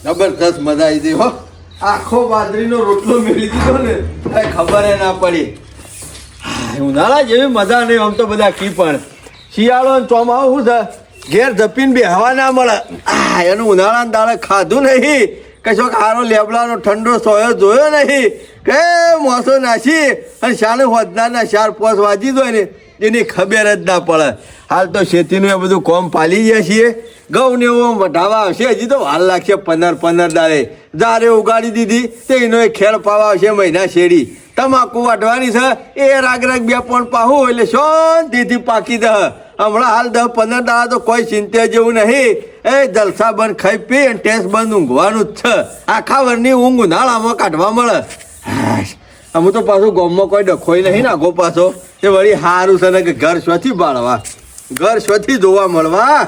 જબરદસ્ત મજા આવી ગઈ હો. આખો બાજરીનો રોટલો મેળી દીધો ને કઈ ખબર ના પડી. ઉનાળા જેવી મજા નહીં. આમ તો બધા કી પણ શિયાળો ચોમાસું શું છે ઘેર જપીને બે હવા ના મળે. એનું ઉનાળાના દાડે ખાધું નહીં. કશો ખારો લેબડાનો ઠંડો સોયો જોયો નહીં કે મોસો નાસી અને શાને હોદનારના 4-5 વાજી દો ને એની ખબર જ ના પડે. હાલ તો ખેતીનું એ બધું કોમ પાલી ગયા છીએ. ઘઉં ને એવું વઢાવા આવશે. હજી તો વાર લાગશે 15 દાડે. જારે ઉગાડી દીધી તે એનો એ ખેડ પાવા આવશે મહિના શેરી. તમાકુ વાટવાની છે એ રાગ 2 પોણ પાહું એટલે શાંતિથી પાકી દે. હમણાં હાલ 10-15 દાડા તો કોઈ ચિંતા જેવું નહીં. એ જલસા બંધ ખાઈ પી અને ટેસ્ટ બંધ ઊંઘવાનું જ છે. આખા વરની ઊંઘ ઉનાળામાં કાઢવા મળે. અમુક તો પાછું ગામમાં કોઈ ડખોઈ નહીં નાખો પાછો. એ વળી સારું છે ને કે ઘર સ્વથી બાળવા ઘર સ્વથી જોવા મળવા.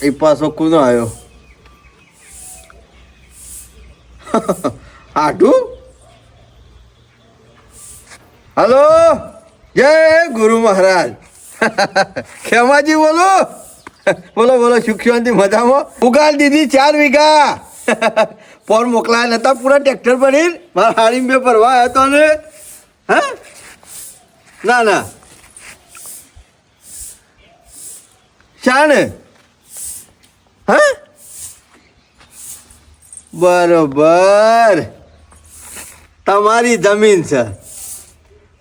એ પાછો કોનો આવ્યો? આઢું. હલો, જય ગુરુ મહારાજ. ખેમાજી બોલો. બોલો બોલો. સુખ શાંતિ મજામાં? ઉગાડ દીધી 4 વીઘા. પોર મોકલાયા નતા પૂરા ટ્રેક્ટર પર મારા હાડી બે ભરવા આવ્યો હતો ને. હા ના ના શાને? હા બરોબર. તમારી જમીન છે.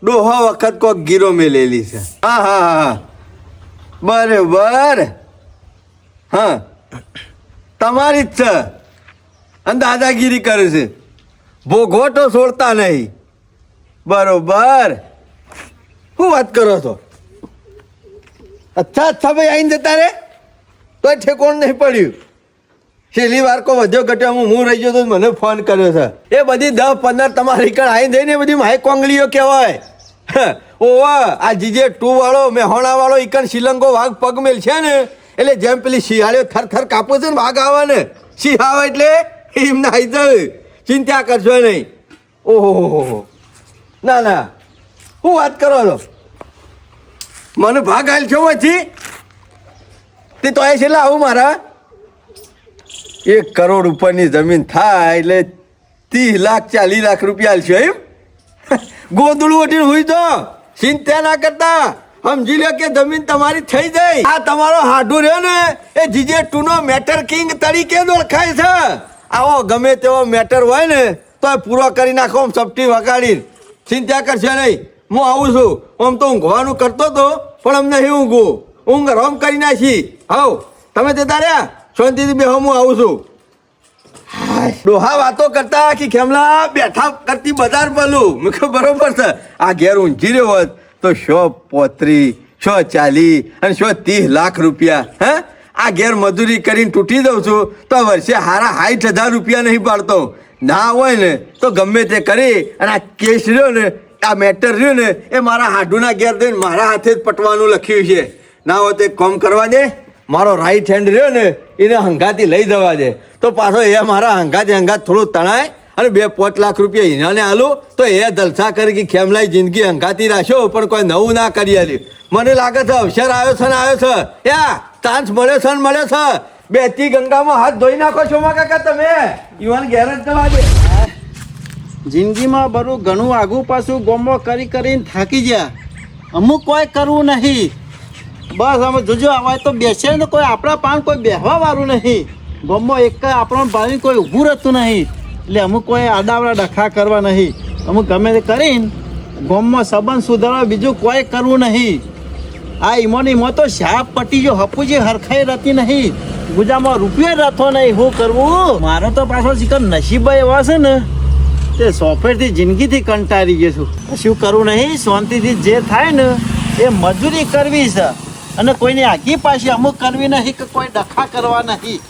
ડોહો વખત કોક ગીરો મેલેલી છે. હા હા હા બરોબર. હા તમારી જ છે. અને દાદાગીરી કરે છે. ભોગવટો છોડતા નહીં. બરોબર. શું વાત કરો છો? અચ્છા ભાઈ આવીને જતા રે તો ઠેકોણ નહીં પડ્યું. છેલ્લી વાર કો વધ્યો ઘટ્યો હું રહી ગયો તો મને ફોન કર્યો છે. એ બધી 10-15 તમારી કણ આવી દઈને બધી માહી કોંગલીઓ કહેવાય. ઓવા આ જીજે 2 વાળો મેહોણા વાળો ઈકણ શ્રીલંકો વાઘ પગ મેલ છે ને એટલે જેમ પેલી શિયાળીઓ થર કાપો છે ને વાઘ આવે ને સિંહ આવે એટલે એમ ના આવી જાય. ચિંતા કરશો નહીં. ઓહો ના ના શું વાત કરો છો? મને ભાગ હાલ છો પછી તે તો એ છેલ્લા આવું મારા 1 કરોડ ઉપરની જમીન થાય એટલે 30 લાખ 40 લાખ રૂપિયા હાલશો એમ? ગોદડું ઓઢીને હોય તો ચિંતા ના કરતા. સમજી લો કે જમીન તમારી થઈ જાય. આ તમારો હાડું રહ્યો ને એ જીજે 2 નો મેટર કિંગ તરીકે ઓળખાય છે. આવો ગમે તેવો મેટર હોય ને તો પૂરો કરી નાખો સપટી વગાડીને. ચિંતા કરશે નહીં. હું આવું છું. આમ તો ઊંઘવાનું કરતો હતો પણ અમને નહીં ઊંઘું. ઊંઘ રોમ કરી નાખી. હાવ તમે જતા રહ્યા શાંતિથી બેહો. હું આવું છું. ડોહા વાતો કરતા કે ખેમલા બેઠા કરતી બજાર બોલું. મેં કહ્યું બરોબર છે. આ ઘેર ઊંઘી રહ્યો હોત તો 135, 140 અને 130 લાખ રૂપિયા. હે આ ઘેર મજૂરી કરીને તૂટી દઉં છું તો વર્ષે હારા 60,000 રૂપિયા નહીં પાડતો. ના હોય ને તો ગમે તે કરી અને આ કેસ રહ્યો ને આ મેટર રહ્યું ને એ મારા હાડુના ઘેર દઈને મારા હાથે જ પટવાનું લખ્યું છે. ના હોય તો એક કામ કરવા દે. મારો રાઈટ હેન્ડ રહ્યો ને એને હંગાથી લઈ જવા દે તો પાછો એ મારા હંગાત થોડું તણાય અને 2-5 લાખ રૂપિયા એનાને આલું તો એ જલસા કરી કે ખેમલાઈ જિંદગી હંગાતી રાખ્યો પણ કોઈ નવું ના કરી આલ્યું. મને લાગે છે અવસર આવ્યો છે ને આવ્યો છે. યા ચાન્સ મળ્યો છે ને મળ્યો છે. બેતી ગંગામાં હાથ ધોઈ નાખો છો માં કાકા તમે. યુવાન ઘેર જ જવા દે. જિંદગીમાં બરું ઘણું આગું પાછું ગોમો કરીને થાકી ગયા. અમુક કોઈ કરવું નહીં. બસ અમે જોજો આવાય તો બેસે ને કોઈ આપણા પાન કોઈ બેહવા વાળું નહીં. ગોમો એક આપણો ભાવી કોઈ ઊભું રહેતું નહીં. એટલે અમુક કોઈ આડાવડા ડખા કરવા નહીં. અમુક ગમે તે કરીને ગોમમાં સંબંધ સુધારવા બીજું કોઈ કરવું નહીં. આ ઈમોની તો શાપ પટી જો હપુજી હરખાઈ રહેતી નહીં. ગુજામાં રૂપિયો રહેતો નહીં. શું કરવું? મારો તો પાછો શિકર નસીબ એવા છે ને તે સોફેરથી જિંદગીથી કંટાળી ગયો છું. શું કરવું નહીં. શાંતિથી જે થાય ને એ મજૂરી કરવી છે અને કોઈની આખી પાછી અમુક કરવી નહીં કે કોઈ ડખા કરવા નહીં.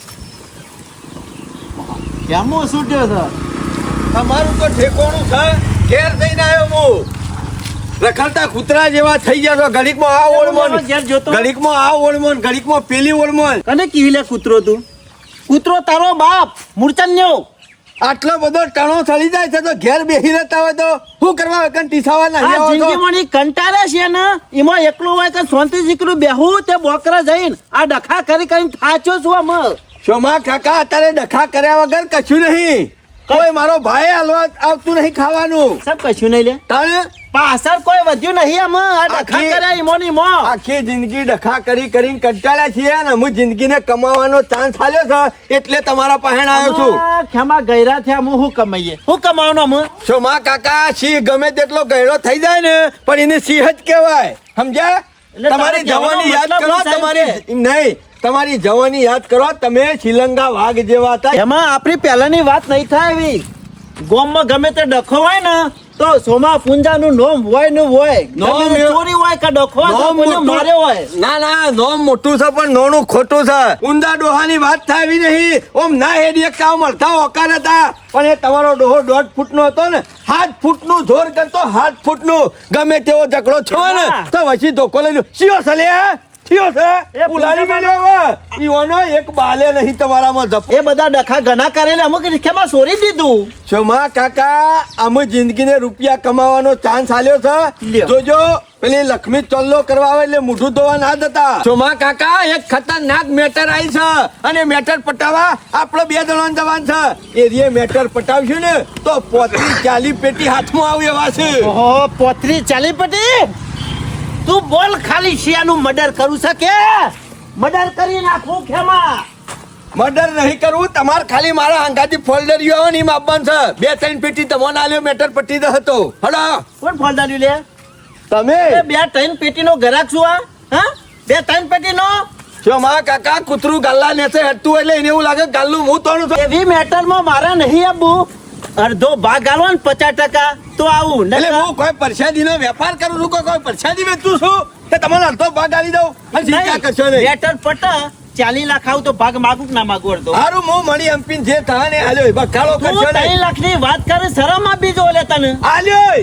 કેમો છૂટ્યો છે? તમારું તો ઠેકોણું છે. ઘેર જઈને આવ્યો હું. રખડતા કૂતરા જેવા થઈ ગયા છો. ઘડીકમાં આ ઓળમોન, ઘડીકમાં આ ઓળમોન, ઘડીકમાં પેલી ઓળમોન. કને કીવી લે કૂતરો તું? કૂતરો તારો બાપ મૂર્છન્યો. આટલો બધો ટણો ચડી જાય છે તો ઘેર બેસી રહેતા હોય તો શું કરવા વગર ટીસાવા આ નહીં આવો તો? જિંદગીમાં ની કંટાળે છે ને એમાં એકલું હોય કે શાંતિ જીકરું બેહું તે બોકરા જઈને આ ડખા કરીને થાચ્યો છું આમ શોમા કાકા અત્યારે ડખા કર્યા વગર કશું નહીં. કોઈ મારો ભાઈ હાલવા આવતું નહીં ખાવાનું. સબ કશું નહીં લે તાણે પાછળ કોઈ વધ્યું નહીં આમ આ ડખા કર્યા ઈમોની ઈમો આખી જિંદગી ડખા કરીને કંટાળ્યા છીએ ને હું જિંદગીને કમાવાનો ચાન્સ આલ્યો છે એટલે તમારા પાસે આવ્યો છું. ખેમા ગયરા થયા હું શું કમાઈએ હું કમાવાનો હું શોમા કાકા સિંહ ગમે તેટલો ગયડો થઈ જાય ને પણ એને સિંહ જ કહેવાય સમજ્યા? એટલે તમારી તારે જવાની યાદ કહેવાનો કરો મતલબ તમારી સાહેબ નહીં તમારી જવાની યાદ કરો તમે શ્રીલંકા વાઘ જેવા હતા. એમાં આપણી પહેલાની વાત નહીં થાય એવી ગોમમાં ગમે તે ડખો હોય ને તો સોમા પુંજાનું નોમ હોય ને હોય નોમ ગમે તે ચોરી હોય કે ડખો હોય તો નોમ કોઈને મોટું- માર્યો હોય ના ના નોમ મોટું છે પણ નોનું ખોટું છે. ઊંધા ડોહાની વાત થાય એવી નહીં. ઓમ ના હેડી એક કામ મળતા ઓકાર હતા પણ એ તમારો ડોહો 1.5 ફૂટનો હતો ને 7 ફૂટનું જોર કરતો 7 ફૂટનું ગમે તેવો ઝઘડો છો ને હા. તો વચ્ચે ધોકો લઈ લો શિયો છે લે શિયો છે એ ઉલાડી પૂજામાં- મેલ્યો હવે. ઈઓનો એક બાલે નહીં તમારામાં જપ. એ બધા ડખા ઘણા કરેલા અમુક રીક્ષામાં સોરી દીધું શોમા કાકા અમે જિંદગીને રૂપિયા કમાવાનો ચાન્સ આલ્યો છે. લ્યો. જોજો પેલી લક્ષ્મી ચોલ્લો કરવા આવે એટલે મોઢું ધોવા ના જતા. શોમા કાકા એક ખતરનાક મેટર આવી છે અને મેટર પટાવા આપણો 2 જણાનો જવાન છે. એ રે મેટર પટાવશું ને તો 35-40 પેટી હાથમાં આવે એવા છે. ઓહો 35-40 પટી તું બોલ ખાલી શિયાનું મર્ડર કરું છે કે મર્ડર કરી નાખું ખેમા મર્ડર નહીં કરવું તમારે ખાલી મારા હંગાથી ફોલ્ડર આવે ને એમ આપવાનું છે. 2-3 પેટી તમને આલ્યો મેટર પટી દે હતો. હલો કોણ ફોલદાર્યું લે તમે એ 2-3 પેટીનો ગ્રાહક છું આ હા 2-3 પેટીનો શોમા કાકા કૂતરું ગાલ્લા નેસે હેઠતું એટલે એને એવું લાગે ગાલ્લું હું તોડું છું. એવી મેટરમાં મારા નહીં આપવું અડધો ભાગ આલો ને 50% તો આવું એટલે હું કોઈ પરસાદીનો વેપાર કરું છું કોઈ પરસાદી વેચું છું કે તમને અડધો ભાગ આલી દઉં અને ચિંતા કરશો નહીં. મેટર પટા 40 લાખ આવું તો ભાગ માગું કે ના માગું અડધો હારું હું મળી એમપીન જે થાય ને આલ્યો બકાળો તું કરશો 3 નહીં. લાખની વાત કરે શરમ આપી જો લે તને આલ્યો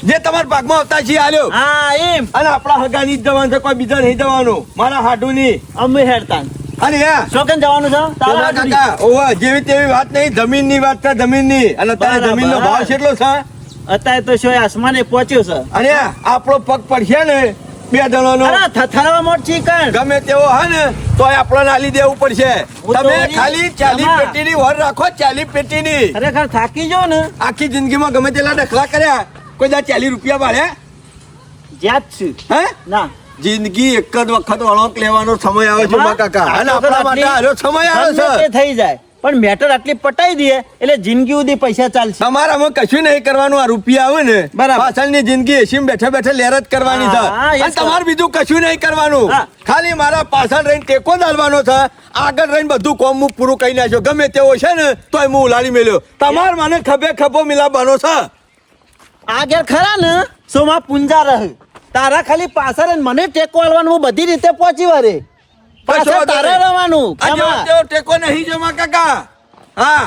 જે તમારા ભાગમાં આવતા છે આલ્યો હા એમ અને આપણા હગાની જ જવાનું છે કોઈ બીજા નહીં જવાનું મારા હાડુની. અમે હેડતા અને હા શોકન જવાનું છે તારા શોમા હાથું. કાકા ઓવા જેવી તેવી વાત નહીં જમીનની વાત છે જમીનની અને તારે બરાબર. જમીનનો ભાવ કેટલો છે અત્યારે તો શું આસમાને પહોંચ્યો છે અને આપણો પગ પડશે ને 2 જણાનો અરે થથારવા મોટ ચીકણ ગમે તેવો હે ને તો આપણને આલી દેવું પડશે. હું તો તમે વળી ખાલી 40 આમાં- પેટીની વર રાખો 40 પેટીની. ખરેખર થાકી જો ને આખી જિંદગીમાં ગમે તેટલા ડખલા કર્યા કોઈ દા 40 રૂપિયા ભાડ્યા જ્યાં જ છું હે ના જિંદગી એક જ વખત વળોંક લેવાનો સમય આવે છે મા કાકા અને આપણા માટે આનો સમય આવે ગમે તે છે. થઈ જાય પણ મેટર આટલી પટાઈ દઈએ એટલે જિંદગી સુધી પૈસા ચાલશે તમારામાં કશું નહીં કરવાનું આ રૂપિયા આવે ને બરાબર. પાછળની જિંદગી એસીમાં બેઠા બેઠા લેર જ કરવાની છે હા, yes, અને તમારે બીજું કશું નહીં કરવાનું હા. ખાલી મારા પાછળ રહીને ટેકો દાલવાનો છે આગળ રહીને બધું કોમ હું પૂરું કરી નાખ્યો ગમે તેવો છે ને તોય હું ઉલાડી મેલ્યો તમારે મને ખભે ખભો મિલાવવાનો છે. આ ઘેર ખરા ને સોમાં પુંજા રહે તારા ખાલી પાછળ ને મને ટેકો આલવાનું હું બધી રીતે પહોંચી વરે પાછળ તારે રહેવાનું આ જેવો ખેમા. તેવો ટેકો નહીં જમા કાકા હા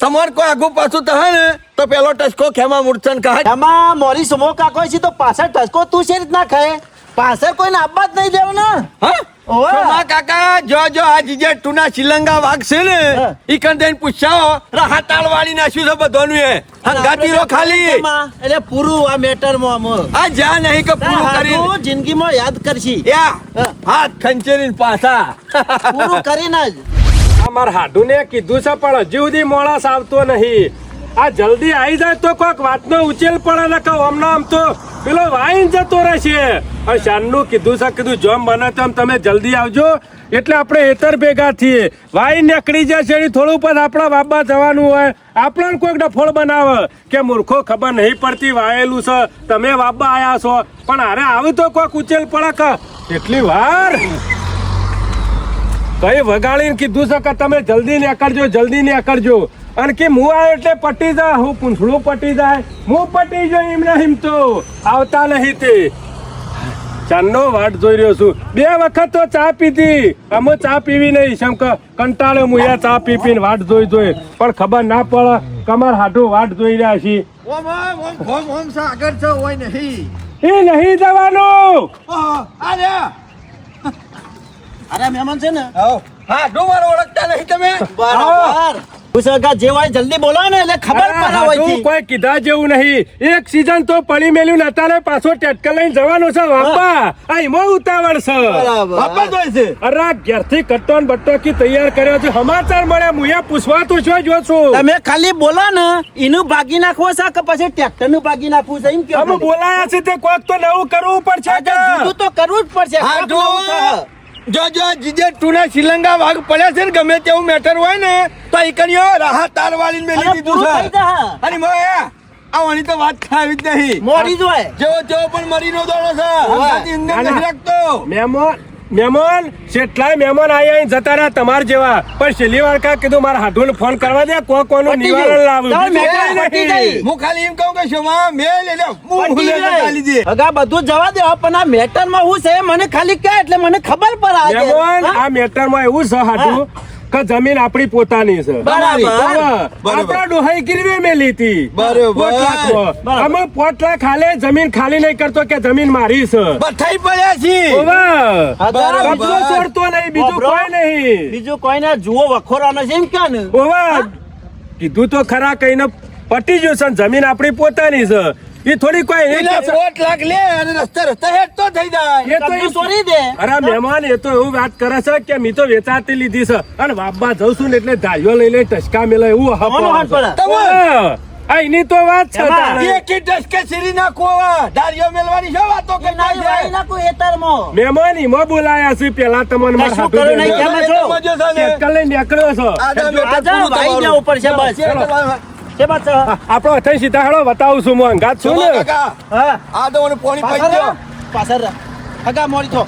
તમારે કોઈ આગુ પાછું થાય ને તો પેલો ટચકો ખેમા મૂર્છન કહે ખેમા મોરી સમો કાકો છે તો પાછળ ટસકો તું છે રીતના ખાય પાછળ કોઈને આપવા જ નહીં દેવું ને હા ઓવે. જમા કાકા જો આ જીજે ટુના શ્રીલંકા વાઘ છે ને હા. ઈ કણ દઈને પૂછાવો રાહતાળ વાળી નાખ્યું છે બધાનું એ હંગાતી રો ખાલી ખેમા, એટલે પૂરું આ મેટરમાં આમ. આ જ્યાં નહીં કે પૂરું કરી હારું જિંદગીમાં યાદ કરશી યા હા. હાથ ખંચેરીને પાછા પૂરું કરીને જ આ મારા હાડુને કીધું છે પણ હજી સુધી મોળાસ આવતો નહીં આ જલ્દી આવી જાય તો કોઈક વાતનો ઉચેલ પડે ને કે હમણાં આમ તો પેલો વાઈન જતો રહેશે અને શાનનું કીધું છે કીધું જેમ બને તેમ તમે જલ્દી આવજો એટલે આપણે એતર ભેગા થઈએ વાઈન નીકળી જશે એની થોડું પણ આપણા બાબા જવાનું હોય આપણને કોઈક ડફોળ બનાવે કે મૂર્ખો ખબર નહીં પડતી વાયેલું છે તમે બાબા આયા છો પણ અરે આવી તો કોઈક ઉચેલ પડે કે એટલી વાર કઈ વગાડીને કીધું છે કે તમે જલ્દી ને કરજો અને કે હું આવ્યો એટલે પટી જાય હું પૂંછડું પટી જાય હું પટી જાય એમ નહીં તો આવતા નહીં તે ચાંદનો વાટ જોઈ રહ્યો છું 2 વખત તો ચા પીધી અમે ચા પીવી નહીં શમ કે કંટાળે મુયા ચા પીને વાટ જોઈ પણ ખબર ના પડે કમર હાટું વાટ જોઈ રહ્યા છીએ ઓમ આગળ છે હોય નહીં એ નહીં જવાનું અરે અરે મહેમાન છે ને હા ડુમાર ઓળખતા નહીં તમે બરાબર સગા જે હોય જલ્દી બોલો ને એટલે ખબર અરે પડે હાટુ, હોય કોઈ કીધા જેવું નહીં. એક સીઝન તો પડી મેલ્યું ને અત્યારે પાછો ટેટકા લઈને જવાનો છે બાપા. આ એમાં ઉતાવળ છે. બાપા જ હોય છે. અરે ઘેરથી કટ્ટો ને બટ્ટો કી તૈયાર કર્યો છે. સમાચાર મળ્યા હું અહીંયા પૂછવા તો છો જો છું. તમે ખાલી બોલો ને એનું ભાગી નાખવો છે કે પછી ટ્રેક્ટર નું ભાગી નાખવું છે એમ કે અમે બોલાયા છે તે કોક તો નવું કરવું પડશે કે? જુદું તો કરવું જ પડશે હા, કોક નવું જો. છે. જો જીજે ટુના શ્રીલંકા વાઘ પડ્યા છે ને ગમે તેવું મેટર હોય ને તો ઈકણીઓ રાહત તાર વાળીને મેલી અને દીધું પૂરું છે. થઈ જા. અરે મોયા આવવાની તો વાત ખાવી જ નહીં. મોડી જ હોય જેવો તેવો પણ મરીનો દોડો છે. હમણાંથી અંદર ના, ના. નથી રાખતો. મહેમાન કેટલાય મહેમાન આયા જતા રહ્યા તમાર જેવા, પણ છેલ્લી વાર કા કીધું મારા હાડુને ફોન કરવા દે, કોનું પતી નિવારણ ગયું. લાવું. તમે બીજું મેટર કાંઈ પતી નહીં. ગઈ. હું ખાલી એમ કહું કે શોમાં મેલ એટલે હું પટી ભૂલે જાય. ચાલી દે. અગા બધું જવા દે પણ આ મેટર માં હું છે મને ખાલી કહે એટલે મને ખબર પડે આજે. મહેમાન, હા? આ મેટરમાં એવું છે હાડું કે જમીન આપણી પોતાની છે. બરાબર. બરાબર. આપણા ડોહાઈ ગીરવે મેલી હતી. બરાબર. 5 લાખમાં. બરાબર. અમે 5 લાખ હાલે જમીન ખાલી નહીં કરતો કે જમીન મારી છે. બધાય પડ્યા છીએ. ઓવા. બરાબર. કબજો છોડતો નહીં, બીજું બરાબર. કોઈ નહીં. બીજું કોઈ ના જુઓ વખોરાનો છે એમ કે ને ઓવા. કીધું તો ખરા કઈને પટી ગયું છે ને જમીન આપણી પોતાની છે. એ થોડી કોઈ નહીં એટલે કે- 5 લાખ લે અને રસ્તે હેઠ તો થઈ જાય. એ તો કબજો એ- તોડી દે અરે મહેમાન, એ તો એવું વાત કરે છે કે મી તો વેચાતી લીધી છે અને વાપવા જઉં છું ને એટલે ધારીઓ લઈ લઈ ટસકા મેલે એવું કોનો હાથ પડે? હા, આ એની તો વાત છે એમાં તારે. એક ઈ ટસકે સીરી નાખો હવે. ધારીઓ મેલવાની શું વાતો કે કરતા નાઈ વાઈ છે? નાખું એતરમાં. મહેમાન એમાં બોલાયા છે પેલા તમને મારા કશું હાથું કર્યું દે. નહીં, કેમ છો? મજો છે ને? ટેટકા લઈને નીકળ્યો છો. આજા બેટા આજા પૂરું ભાઈ તમારું. ગયા ઉપર છે બસ. ચલો. છે બસ આપણો અથઈ સીધા હેડો બતાવું છું હું અંગાત છું શોભા ને. કાકા, હા આ તો મને પોણી પાછળ પાઈ રહો. પાછળ રહો. અગા મોડી થો.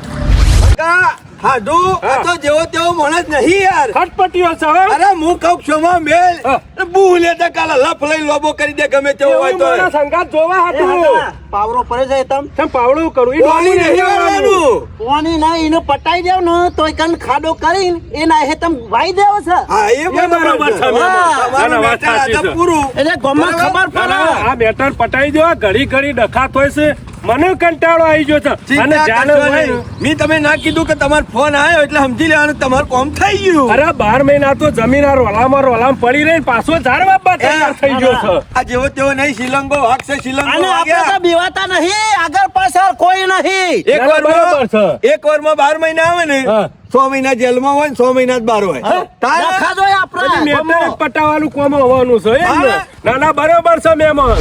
કાકા, હાડુ, આ તો જેવો તેવો માણસ નહીં યાર. ખટપટીઓ છે હો. અરે હું કહું શોમાં મેલ હા. બૂ લેતા કાલા લફ લઈ લોબો કરી દે ગમે તેવો હોય એવું તો માણસ અંગાત જોવા એ હાટું. હગા, પાવરો પડે છે તમ કેમ પાવડું કરું? ઈ પોણી ડોલું નહીં નહીં વાળવાનું. વાળવાનું. કોની ના એને પટાઈ દેવ ને તો એ કન ખાડો કરીને એ ના હે તમ વાઈ દેવ છે હા એ બરાબર બરાબર છે, છે. બરાબર. તમારું ના, ના, વાત મેટર સાચી આજે છે. પૂરું. એટલે ગોમાં બરાબર? ખબર ના, ના, પડે આ મેટર પટાઈ દો, ઘડી ઘડી ડખાત હોય છે. મને કંટાળો આવી ગયો છે. અને ચિંતા જાણે કરશો હોય નહીં. મેં તમે ના કીધું કે તમારો ફોન આવ્યો એટલે સમજી લેવાનું તમારું કામ થઈ ગયું. અરે 12 મહિના તો જમીન આ રોલામાં પડી રહી પાછો ઝાડ બાબા તૈયાર થઈ ગયો છે. આ જેવો તેવો નહીં શિલંગો વાગશે શિલંગો અને આપણે વાગ્યા. તો બીવાતા નહીં આગળ પાછળ કોઈ નહીં એક ના, ના, બરાબર વારમાં છે. એક વારમાં 12 મહિના આવે ને હા. 100 મહિના જેલમાં હોય ને 100 મહિના જ બહાર હોય તારે ડખા જોઈએ પછી આપણે મેટર જ પટાવવાનું કોમ હોવાનું છે એમ ને? હા. ના ના બરોબર છે મહેમાન.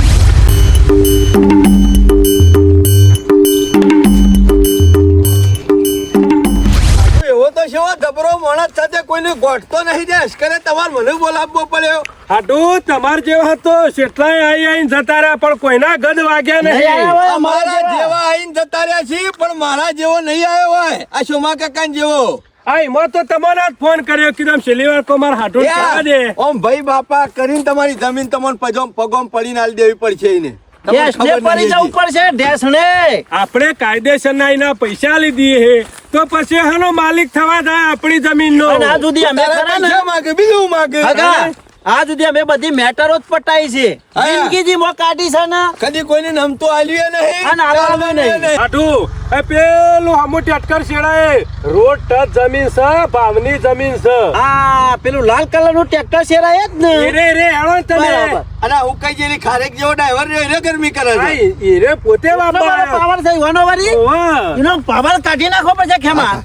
એવો તો છે ગબરો માણસ સાથે કોઈને ગોઠતો નહીં દે અશ્કરે તમારે મને બોલાવવો પડ્યો હાટું તમાર જેવો હતો કેટલાય આઈને જતા રહ્યા પણ કોઈના ગદ વાગ્યા નહીં નહીં. આવ્યા હોય અમારા અમારા જેવા. જેવા આઈને જતા રહ્યા છીએ પણ મારા જેવો નહીં આવ્યો હોય આ શોમા કાકા જેવો આ એમાં તો તમારા જ ફોન કર્યો કીધું આમ છેલ્લી વાર મારા હાટું કરવા દે. ઓમ ભાઈ બાપા કરીને તમારી જમીન તમને પગોમ પડીને આલી દેવી પડશે એને તમને ઢેસને ખબર પડી નહીં જવું પડશે ઢેસને આપણે કાયદેસરના એના પૈસા લીધી હે તો પછી હાનો માલિક થવા થાય આપણી જમીનનો. અને આ સુધી અમે તારા ખરા ને પૈસા માગે બીજું માગે હગા, આ સુધી અમે બધી મેટરો જ પટાઈ છે હા. જિંદગી મો કાઢી છે ને કદી કોઈને નમતો આલ્યું નહીં અને આલવાનું નહીં. હાટું એ પેલું હમું ટટકર શેડાય રોડ ટચ જમીન છે, ભાવની જમીન છે. આ પેલું લાલ કલર નું ટ્રેક્ટર શેરાય જ ને એ રે હેળો ને તમે. બરાબર. અને હું કઈ જેલી ખારેક જેવો ડ્રાઈવર રહ્યો એને ગરમી કરે આ છે એ રે પોતે વાપરે. પાવર થઈ વાનો વારી ઓવા. એનો પાવર કાઢી નાખો પછી ખેમા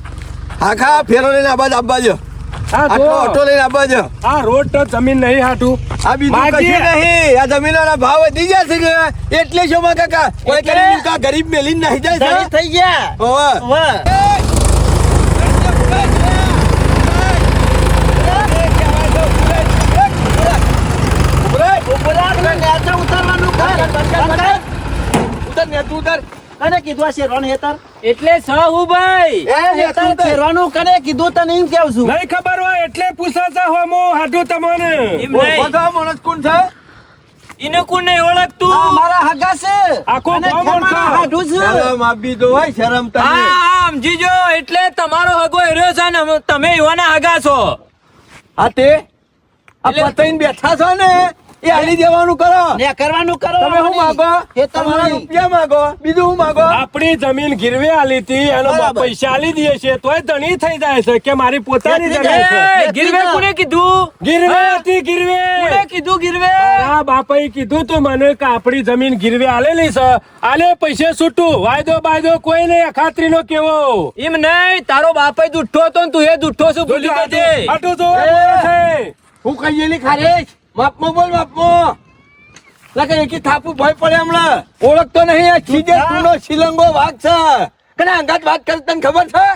આખા ફેરો લઈને આબાદ આપવા જો આ આટલો જો. ઓટો લઈને આપવા જો આ રોડ ટચ જમીન નહીં હાટું. આ બીજું માગીએ. કશું નહીં આ જમીનોના ભાવ વધી ગયા છે કે એટલે શોમા કાકા કોઈ એટલે? કરી કા ગરીબ મેલીને નહીં જાય ધણી છે થઈ ગયા ઓવે. વાહ. ઉભરા ને નેચે ઉતારવાનું કર. ઉતર ને તું ઉતર કને કીધું આ શેરવાનું હેતર એટલે સહુ ભાઈ એ હેતર તું ઉતર. શેરવાનું કને કીધું તને એમ કેવું છું નહીં ખબર હોય એટલે પૂછાતા હો મો હાટું તમને. એમ બોલ, નહીં. બોલ, માણસ કોણ છે એને કોણ નહીં ઓળખતું આ મારા હગા છે આખો અને ગામ ખેમાના ઓળખા. હાડું છે. શરમ આપી દો હોય શરમ તને હા સમજીજો એટલે તમારો હગો હેર્યો છે ને તમે એવાના હગા છો આ તે આ એટલે- પતાઈને બેઠા છો ને એ હાલી દેવાનું કરો. ને કરવાનું કરો તમે શું માગો? તમારા રૂપિયા માગો, બીજું શું માગો? આપણી જમીન ગીરવે આલી હતી એનો બરાબર. પૈસા આલી દઈએ છે તોય ધણી થઈ જાય છે કે મારી પોતાની એ, જમીન છે. એ, ગીરવે કોને કીધું ગીરવે હતી ગીરવે. કોને કીધું ગીરવે આ બાપાએ કીધું તું મને કે આપણી જમીન ગીરવે આલેલી છે આલે પૈસે છૂટું વાયદો બાયદો કોઈ નહીં અખાત્રી નો કેવો એમ નહીં તારો બાપે જુઠ્ઠો હતો ને તું એ જુઠ્ઠો શું ભૂલી ગઈ છે? આટલું જોવા મળે છે. હું કહીએલી ખારેશ માપમાં બોલ માપમાં લાગે એકી થાપુ ભય પડે હમણાં ઓળખતો નહીં આ ખીજે તુનો શિલંગો વાઘ છે કને અંગાત વાત કરે તને ખબર છે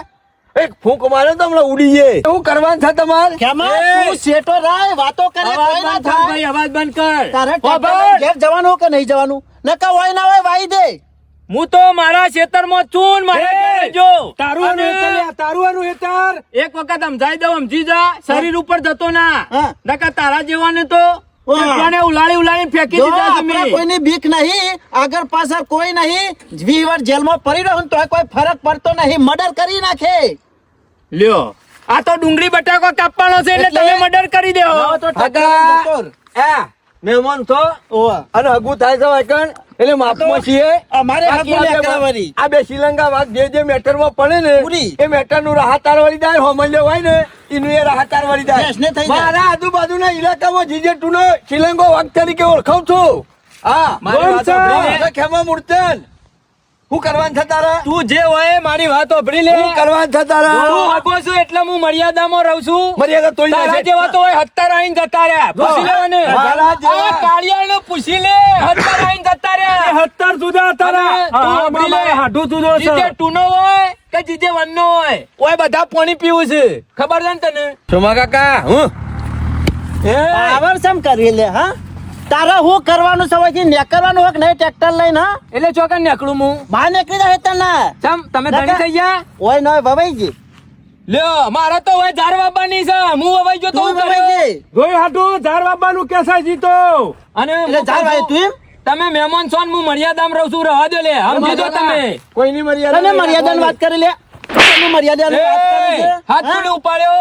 એક ફૂંક મારે તો હમણાં ઉડી જાય એવું કરવાનું છે તમારે કેમાં તું શેઠો રાય વાતો કરે કોઈ ના થાય ભાઈ અવાજ બંધ કર તારે બાબા! ટેક્ટર ઘેર જવાનું કે નહીં જવાનું નકા હોય ના હોય વાઈ દે હું તો મારા ખેતરમાં છું ને મારા ઘરે જો તારું આનું અને હેતર લે, તારું આનું હેતર. એક વખત સમજાઈ દઉં સમજી જા શરીર ઉપર જતો ના હા. નકર તારા જેવાને તો વાહ. કેટલાને ઉલાળી ફેંકી જો દીધા આપણે તમે કોઈની બીક નહીં આગળ પાછળ કોઈ નહીં 20 વાર જેલમાં પડી રહ્યો ને તોય કોઈ ફરક પડતો નહીં મર્ડર કરી નાખે લ્યો આ તો ડુંગળી બટાકો કાપવાનો છે એટલે એટલે? તમે મર્ડર કરી દેવો હવે તો ટેક્ટર હગા. જતો રહે. આ મહેમાન છો ઓવા. અને હગું થાય છે વાયકણ એટલે માપમાં છીએ અમારે બાકી હગું આ બે લેકરાવરી. આ બે શ્રીલંકા વાઘ જે મેટરમાં પડે ને પૂરી. એ મેટર નું રાહતાર વાળી દાય હોમલ્યો હોય ને એનું એ રાહતાર વાળી દાય ભેંસને થઈ જાય. મારા આજુબાજુના ઇલાકામાં જીજે ટુનો શ્રીલંકો વાઘ તરીકે ઓળખાવ છું હા મારી કોણ વાત છે? સાંભળી લે. ખેમા મૂર્તન શું કરવાનું છે તારા તું જે હોય મારી વાત સાંભળી લે શું કરવાનું છે તારા તું હગો છું એટલે હું મર્યાદામાં રહું છું મર્યાદા તોડી તારા નાખે. જેવા તો હોય હત્તર આઈને જતા રહ્યા પૂછી લેવાને મારા જેવા. આ કાળિયાને પૂછી લે હત્તર આઈને જતા રહ્યા 70 જુદા તારા. અને તું હા, સાંભળી લે. મારા હાડું જુદો છે. જીજે ટૂનો હોય કે જીજે વનનો હોય ઓય બધા પાણી પીવું છે ખબર છે ને તને સોમા કાકા હું પાવર સમ કરી લે હા તારે હું કરવાનું છે હવે ને કરવાનું હોય કે નહીં ટ્રેક્ટર લઈને હા એટલે ચોકન નીકળું હું બહાર નીકળી જાય તને ચમ તમે ધણી થઈ ગયા ઓય નય વવાઈ ગઈ લ્યો મારા તો હોય ઝાર વાવવાની છે હું વવાઈ ગયો તો તું હું વવાઈ કર્યો? ગઈ જોઈ હાડું ઝાડ બાબાનું કેસાય જીતો. અને એટલે હું ઝાડ વાવી કહું તું એમ? તમે મહેમાન છો ને હું મર્યાદામાં રહું છું રહેવા દો લે સમજી દો તમે કોઈની મર્યાદા તને મર્યાદાની વાત કરી લે તને મર્યાદાની વાત કરી એ, છે હાથ હા? કોને ઉપાડ્યો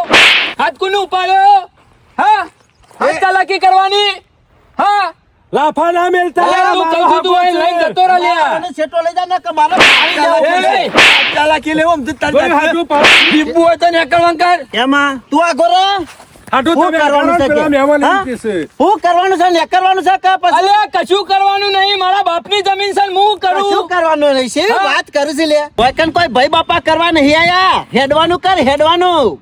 હાથ કોને ઉપાડ્યો હા હાથ ચાલાકી કરવાની હા લાફા ના મેલતા. અલ્યા, તું કહું છું તું અહીં લઈને જતો રહે લ્યા. મને છેટો લઈ જા ને કે મારે ભારી જવું પડશે. એ, ચાલાકી લેવો આમ તો તાર જોઈ હાડું પાડું. દીપવું હોય તો નીકળવાનું કર એમાં તું આગો રે હાડું હું તમે કરવાનું છે પેલા કે? મહેમાન હા? એમ કહેશે. હું કરવાનું છે ને કરવાનું છે કે પછી અલ્યા કશું કરવાનું નહીં મારા બાપની જમીન છે ને હું શું કરું કરવાનું નહીં છે હા? વાત કરું છે લે કોઈ કન કોઈ ભાઈ બાપા કરવા નહીં આયા હેડવાનું કર હેડવાનું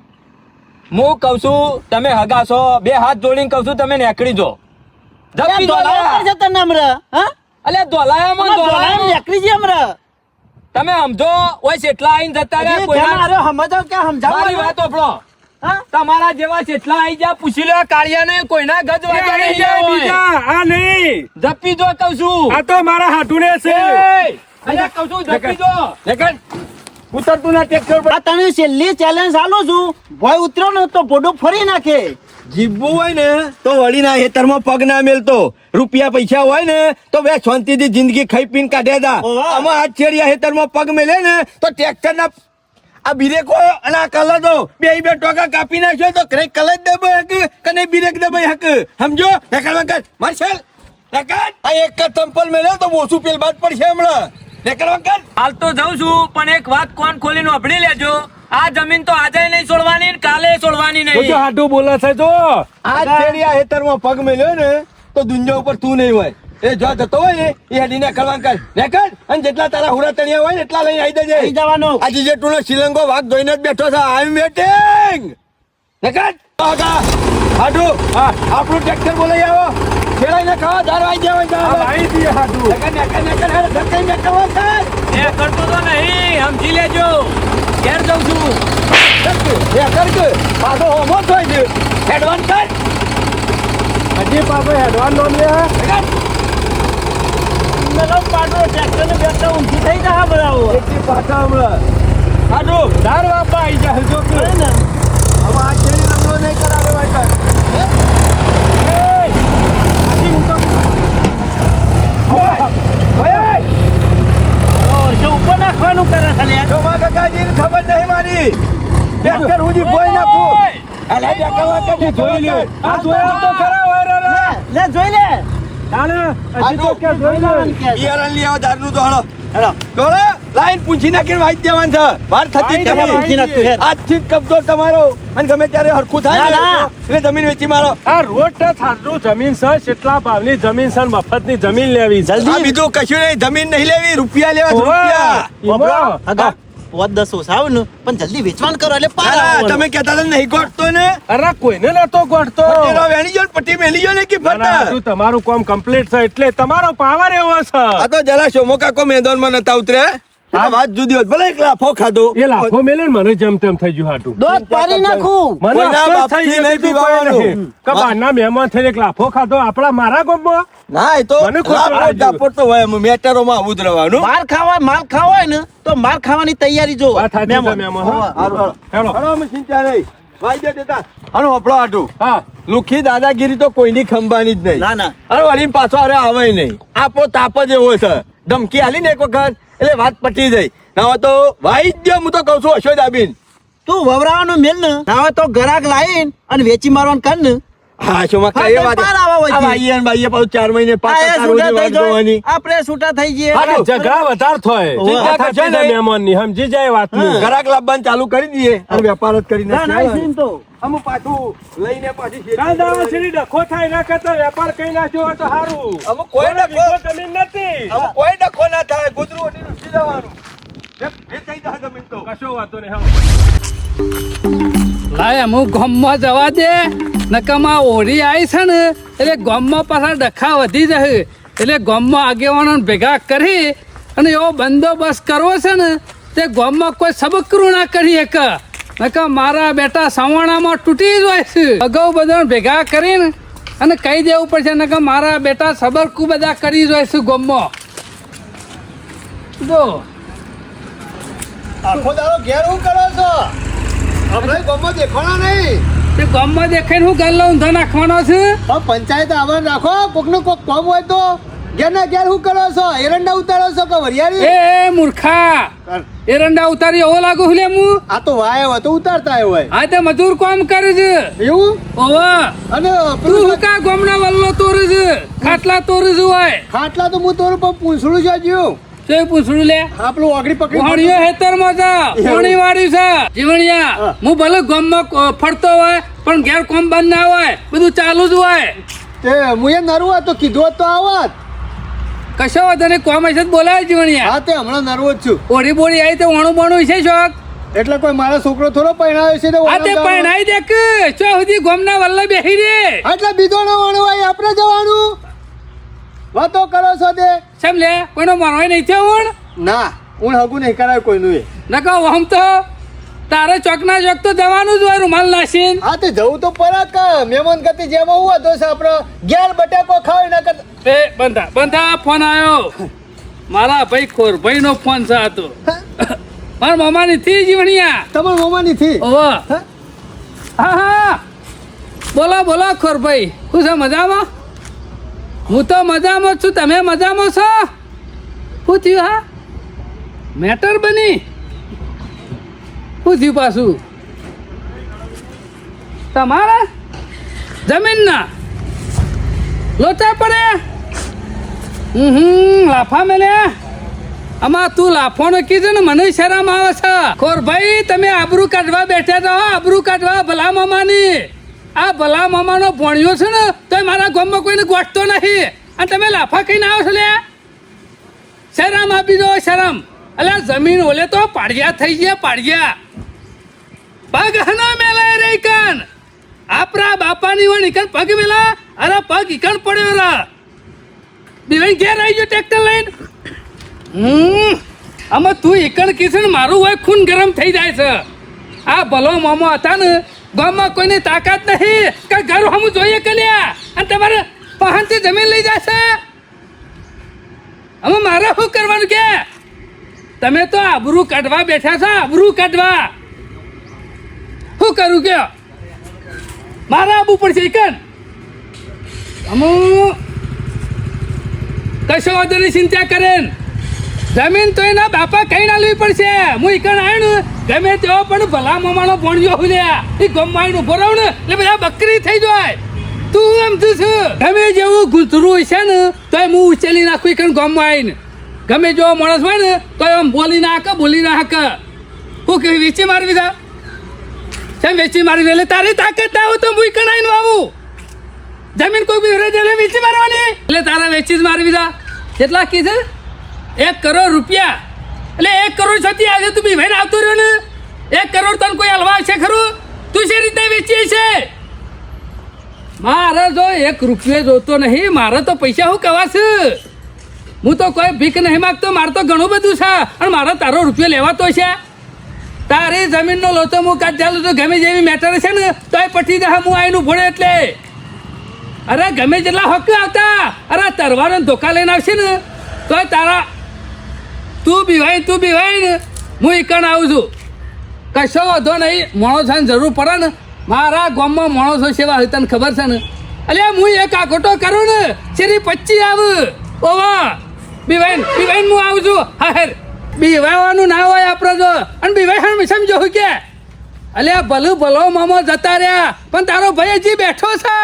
હું કઉ છું તમે હગા છો બે હાથ જોડીને કઉ છું તમે નીકળી જો ત્યાં જપી દો દોલાવા લ્યા. પડશે તને હમણાં, હા? અલ્યા દોલાયામાં આમાં દોલાવા દોલાયા નીકળી જી હમણાં. તમે સમજો ઓય કેટલા આઈને જતા રહ્યા હજી કોઈના કેમ હારો સમજો કે સમજાવો મારી ને? વાત ઓફળો હા? તમારા જેવા જેટલા આઈ જા પૂછી લો કાળિયાને કોઈના ગજ એ વાગ્યા આઈ નહીં જાય હોય. બીજા. આ નહીં. જપી દો કઉ છું આ તો મારા હાડુને છે. એ, અલ્યા કઉ છું જપી દો નીકળ ઉતરતું ના ટ્રેક્ટર પર આ તને છેલ્લી ચેલેન્જ આલું છું ભોય ઉતર્યો ને તો પોડું ફરી નાખે જીવવું હોય ને તો વળીના હેતરમાં પગ ના મેલતો રૂપિયા પૈસા હોય ને તો બે શાંતિથી જિંદગી ખાઈ પીને કાઢ્યા હતા ઓહો. આમાં હાથ છેડિયા હેતરમાં પગ મેલે ને તો ટ્રેક્ટરના આ બ્રેકો અને આ કલર તો બે ટોકા કાપી નાખ્યો તો કઈ કલર દબાઈ હક કને બ્રેક દબાઈ હક સમજો નીકળવા કર માર્શલ નીકળ આ એક જ ચંપલ મેલે તો ઓછું પેલ બાદ પડશે હમણાં નીકળવા કર હાલ તો જઉં છું પણ એક વાત કોણ ખોલીને અભડી લેજો આ જમીન તો આજે નહીં છોડવાની ને કાલે છોડવાની બધું નહીં હાડું બોલે છે જો. આ છેડિયા હેતરમાં પગ મેલ્યો ને તો દુનિયા ઉપર તું નહીં હોય એ જો જતો હોય ને એ હેડી નીકળવા કર નીકળ અને જેટલા તારા હુડા તણિયા હોય ને એટલા લઈને આવી થઈ જજે જવાનું આજે જે ટુનો શ્રીલંકો વાઘ ધોઈને જ બેઠો છે આઈ એમ વેટિંગ નીકળ આગા હાડુ હા આપણું ટ્રેક્ટર બોલાઈ આવો ખેડાઈને ખાવા ધારવાઈ આ જવા લાવી દઈએ હાડું. નીકળ હેડ ધક્કાઈ નીકળવા કર એ કરતો તો નહીં સમજી લેજો ઘેર જઉં છું એ કર કે પાછો હોમો થાય છે એડવાન્સ કર હજી પાછો હેડવાન લોન લે. મેલો પાડો ટ્રેક્ટર ને બેઠા ઊંઘી થઈ જા બરાવો એકથી પાછા હમણાં હાડુ ધાર બાપા આઈ જાય જો કે. ને હવે આ છેડી રંગલો નહીં કરાવે વાયકર હજી હું તો- ઓરસો ઉપર નાખવાનું કરે છે લે ચોમા કાકાજીને ખબર નહીં મારી ટ્રેક્ટર હુજી ભોય નાખું અલે નીકળવા કર જોઈ લ્યો. આ જોયા તો ખરા હોય રે રે. લે જોઈ લે તાણે હજી તો કે જોઈ લે બિયારણ લઈ આવો દારૂનું તો હળો હેલો દોડો લાઈન પૂછી નાખીને વાઈ દેવાનું છે વાર થતી જ વાઈ નથી. નાખતું હેર. આજથી જ કબજો તમારો અને ગમે ત્યારે હરખું થાય ના, ને ના. એટલે જમીન વેચી મારો આ રોડ થારું જમીન છે કેટલા ભાવની જમીન છે મફતની જમીન લેવી છે. જલ્દી. આ બીજું કશું નહીં જમીન નહીં લેવી રૂપિયા લેવા છે, ઓવે. રૂપિયા ઈમો. હગા પોત 10 ઓછા આવે ને પણ જલ્દી વેચવાનું કરો એટલે પાર ના, ના, આવવાનું. તમે કહેતા હતા નહીં ગોઠતો ને અરે કોઈને નતો ગોઠતો પટેલો વેણી જો ને પટ્ટી મેલી જો ને કે ના, ના, ફરતા હજુ તમારું કામ કમ્પ્લીટ છે એટલે તમારો પાવર એવો છે આ તો જરા શોમો કાકો મેદાનમાં નતા ઉતરે આ વાત જુદી હોત ભલે એક લાફો ખાધો એ લાખો મેલે ને મને જેમ તેમ થઈ ગયું હાટું દોત પાડી નાખું મને કોઈના અફસોસ બાપથી થઈ નહીં ગયો, બીજું કોઈ પીવાનું. નહીં. કે બહારના મહેમાન થઈને એક લાફો ખાધો આપણા મારા ગામમાં ના એ તો મને ખોટું લાફો લાગ્યું. ડાપોર તો હોય મેટરોમાં આવું જ રહેવાનું માર ખાવા હોય ને તો માર ખાવાની તૈયારી જો વાત સાચી છે, મહેમાન, હા. હોવા. હારું, હારું. હેલો. હાલો, અમે ચિંતા નહીં વાઈ દે દેતા હાલો હપડો આટું હા લુખી દાદાગીરી તો કોઈની ખંભાની જ નહીં ના ના અરે વળીને પાછો અરે આવે નહીં આપો તાપ જ એવો છે ધમકી આલી ને એક વખત એટલે વાત પટી જાય ના હોય તો વાઈ જ દે હું તો કહું છું અશોક દાબીન તું વવરાવાનું મેલ ને હવે તો ગરાક લાઈન અને વેચી મારવાનું કર ને હા શોમાં હા, કઈ તે વાત પાર આવા હોય આ છે. વાઈએ ને બાઈએ પાછું 4 મહિને આ પાછા એ તાર છૂટા રોજની થઈ વાત જાય. જોવાની. આપણે છૂટા થઈ જઈએ અરે ઝઘડા વધારે થાય ઓવે. ચિંતા કરશો છે ને? નહીં મહેમાનની, સમજી જાય વાતની. ગ્રાહક લાવવાનું ચાલુ કરી દઈએ અને વેપાર જ કરી ના ના નાખીએ. સીન તો અમુક પાછું લઈને પાછી શેરી ના, ના, જવાની. છેડી ડખો થાય ના કરતા વેપાર કઈ નાખ્યો હોય તો સારું. અમુક કોઈ મને ડખો- બીજો જમીન નથી. અમુક કોઈ ડખો ના થાય ગોદરું ઓઢીને ઊંચી જવાનું. એ થઈ જાય જમીન તો. કશો વાંધો નહીં, હા. લાય અમુક ગામમાં જવા દે નકામાં ઓઢી આવી છે ને એટલે ગામમાં પાછા ડખા વધી જશે એટલે ગામમાં આગેવાનો ભેગા કરી અને એવો બંદોબસ્ત કરવો છે ને તે ગામમાં કોઈ સબકરું ના કરી શકે નકા મારા બેટા સવાણામાં તૂટી જ હોય છે અગાઉ બધા ભેગા કરીને અને કહી દેવું પડશે નકા મારા બેટા સબરકું બધા કરી જ હોય છે ગામમાં જો આખો દાડો ઘેર હું કરો છો આપણે ગમો દેખાણા નહીં તે ગામમાં દેખાઈને હું ગલ્લો ઊંધો નાખવાનો છે પણ પંચાયત આવવાનું રાખો કોકનું કોક કોમ હોય તો ઘેર ના ઘેર હું કરો છો એરંડા ઉતારો છો કે વરિયાળી એ મૂર્ખા એરંડા ઉતારી એવો લાગુ હું લે હું આ તો વાય હોય તો ઉતારતા આવ્યો હોય આ તે મજૂર કામ કરે છે એવું ઓવા અને તું પેલું હું કા ગોમના વલ્લો તોરે છે ખાટલા તોરે છે હોય ખાટલા તો હું તોરું પણ પૂંછડું છે જ્યું તે પૂછડું લે આપણું ઓગળી પકડી ભણ્યો હેતરમાં છે ભણી વાળી છે જીવણિયા હા. હું ભલે ગામમાં ફરતો હોય પણ ઘેર કોમ બંધ ના હોય બધું ચાલુ જ હોય તે હું એ નરવો હતો કીધું હોત તો આવત કશો વાંધો નહીં કોમ હશે તો બોલાય જીવણિયા હા તે હમણાં નરવો જ છું ઓઢી બોડી આવી તો વણું બણું છે શોખ એટલે કોઈ મારા છોકરો થોડો પરણાવ્યો છે તો આ તે વણાવ જવાનું. પહેણાઈ દેખ ચો સુધી ગામના વલ્લા બેહી રે એટલે બીજો નો વણવાય આપણે જવાનું વાતો કરો છો તે સમ લે કોઈનો મારવાય નહીં થયો હું ના હું હગું નહીં કરાય કોઈનું એ નકો વહમ તો તારે ચોકના ચોક તો જવાનું જ હોય રૂમાલ નાસીન હા તે જવું તો પરાક મહેમાન ગતિ જેમ આવું હતો છે આપણે ઘેર બટાકો ખાવ ના કરતા એ બંધા ફોન આવ્યો મારા ભાઈ ખોર ભાઈ નો ફોન છે આ તો મારા મામાની થી જીવણિયા તમારા મોમાની થી ઓહો હા હા બોલો બોલો ખોર ભાઈ શું છે મજામાં હું તો મજામાં જ છું તમે મજામાં છો શું થયું હા મેટર બની શું થયું પાછું તમારા જમીનના લોચા પડે લાફા મેલે આમાં તું લાફો નક્કી છે ને મને શરમ આવે છે ખોર ભાઈ તમે આબરૂ કાઢવા બેઠા છો આબરૂ કાઢવા ભલા મામાની આ ભલા મામાનો ભણ્યો છે ને તો મારા ગામમાં કોઈને ગોઠતો નહીં અને તમે લાફા કહીને આવો છો લે શરમ આપી દો શરમ અલ્યા જમીન ઓલે તો પાડ્યા થઈ ગયા પાડ્યા પગ હનો મેલાય રે કન આપણા બાપાની વણ ઇકન પગ મેલા અરે પગ ઇકન પડ્યો રા બીવાઈ ઘેર આવી ગયો ટ્રેક્ટર લઈને આમાં તું એકણ કિશન મારું હોય ખૂન ગરમ થઈ જાય છે આ ભલો મામો હતા ને ગામમાં કોઈની તાકાત નહીં કે ઘર હમું જોઈએ કે લ્યા અને તમારે પહાણથી જમીન લઈ જશે હવે મારે શું કરવાનું કે તમે તો આબરૂ કાઢવા બેઠા છો આબરૂ કાઢવા શું કરું કે મારે આવવું પડશે એકણ અમુક કશો વાંધો નહીં ચિંતા કરે જમીન તો એના બાપા કઈ ના લેવી પડશે હું ઈકણ આવ્યો ને ગમે તેવો પણ ભલા મામાનો ભણ્યો હું લ્યા એ ગમાઈ નું ભરાવ ને એટલે બધા બકરી થઈ જાય તું સમજુ છું ગમે જેવું ગુંતરું છે ને તો હું ઉચેલી નાખું કે ગામમાં આવીને ગમે જેવો માણસ હોય ને તો એમ બોલી ના હાકે હું કે વેચી મારવી તા કેમ વેચી મારવી એટલે તારી તાકાત ના હોય તો હું કણાઈને આવું જમીન કોઈ બી એટલે વેચી મારવાની એટલે તારા વેચી જ મારવી તા કેટલા કીધું 1 કરોડ રૂપિયા એટલે 1 કરોડ છતી આજે તું બી ભાઈને આવતો રહ્યો ને 1 કરોડ તને કોઈ હલવા છે ખરું તું શી રીતે વેચી છે મારે જો 1 રૂપિયો જોતો નહીં મારે તો પૈસા હું કવાશ હું તો કોઈ ભીખ નહીં માગતો મારે તો ઘણું બધું છે અને મારે તારો રૂપિયો લેવાતો છે તારી જમીનનો લોચો હું કાઢ ચાલું તો ગમે જેવી મેટર છે ને તો એ પટી દે હું આઈનું ભોળે એટલે અરે ગમે જેટલા હક આવતા અરે તરવાનો ધોકા લઈને આવશે ને તો તારા તું બીવાય ને હું ઈકણ આવું છું કશો વાંધો નહીં માણસોને જરૂર પડે ને મારા ગામમાં માણસો સેવા હોય તને ખબર છે ને અલ્યા હું એક આકોટો કરું ને શેરી 25 આવ ઓવા બીવાઈ હું આવું છું હા હેર બીવાવાનું ના હોય આપણે જો અને બીવાઈ સમજો કે અલ્યા ભલો મામો જતા રહ્યા પણ તારો ભાઈ હજી બેઠો છે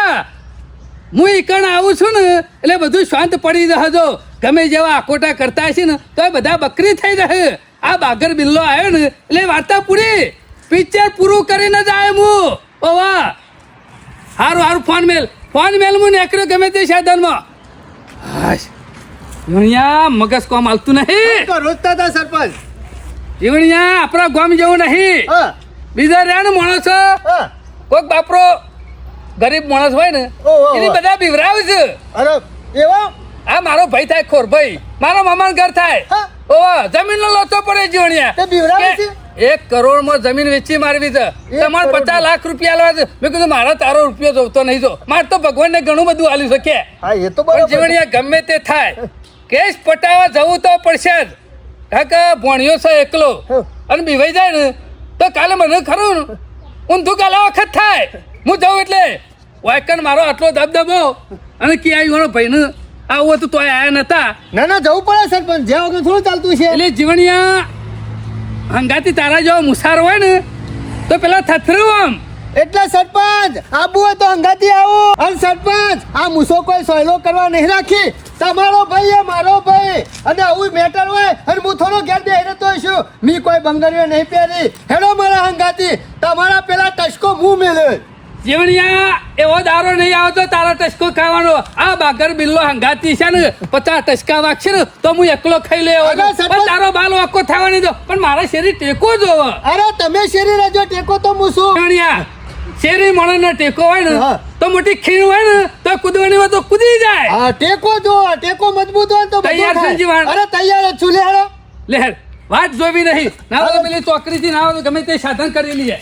હું ઈકણ આવું છું ને એટલે બધું શાંત પડી રહેજો ગમે જેવા આકોટા કરતા હશે ને તો બધા બકરી થઈ રહે આ બાગર બિલ્લો આવ્યો ને એટલે વાર્તા પૂરી પિક્ચર પૂરું કરીને જ આવ્યો હું ઓવા હારું ફોન મેલ હું નીકળ્યો ગમે તે સાધનમાં જીવણિયા મગજ કોમ હાલતું નહીં રોજતા હતા સરપંચ જીવણિયા આપણા ગામ જેવું નહીં હા બીજા રહ્યા ને માણસો હા કોઈક બાપરો ગરીબ માણસ હોય ને ઓહો. એની બધા બિવરાવે છે અરે એવા આ મારો ભાઈ થાય ખોર ભાઈ મારો મામાનું ઘર થાય હા. ઓ જમીનનો લોચો પડે જીવણિયા તે બિવરાવે છે? 1 કરોડમાં જમીન વેચી મારવી છે તમારે 50 લાખ રૂપિયા આલવા છે મેં કીધું મારા તારો રૂપિયો જોતો નહીં જો મારે તો ભગવાનને ઘણું બધું આલ્યું છે કે હા એ તો પણ બરાબર જીવણિયા ગમે તે થાય કેસ પટાવા જવું તો પડશે જ કાકા ભણ્યો છે એકલો અને બીવાઈ જાય ને તો કાલે મને ખરું ને ઊંધું કાલે વખત થાય હું જાઉં એટલે વાયકન મારો આટલો દબદબો અને કે આવ્યો ભાઈને આવું હતું તોય આયા નતા ના જવું પડે સરપંચ જ્યાં વગર થોડું ચાલતું છે એટલે જીવણિયા હંગાતી તારા જેવો મુસાર હોય ને તો પેલા થથરું આમ એટલે સરપંચ આબુ હોય તો અંગાતી આવો અને સરપંચ આ મૂસો કોઈ સહેલો કરવા નહીં રાખી તમારો ભાઈ એ મારો ભાઈ અને આવું મેટર હોય અને હું થોડો ઘેર બેહીને તો શું મી કોઈ બંગડીઓ નહીં પહેરી હેડો મારા અંગાતી તમારા પેલા ટસકો મું મેલે જીવણિયા એવો દારો નહીં આવતો તારા ટસકો ખાવાનો આ બાગર બિલ્લો હંગાતી છે ને 50 ટસકા વાગશે ને તો હું એકલો ખાઈ લેવો અરે સરપંચ. પણ તારો બાલ વાકો થવાની દો પણ મારા શરીર ટેકો જોવો અરે તમે શેરી રહેજો ટેકો તો હું શું જીવણિયા શેરી માણસનો ટેકો હોય ને હા. તો મોટી ખીણ હોય ને તો કૂદવાની હોય તો કૂદી જાય હા ટેકો જો ટેકો મજબૂત હોય તો બધું તૈયાર થાય. છે જીવણ? અરે તૈયાર જ છું લે હેડો લે વાત જોવી નહીં ના હોય તો પેલી ચોકરીથી ના હોય તો ગમે તે સાધન કરી લઈએ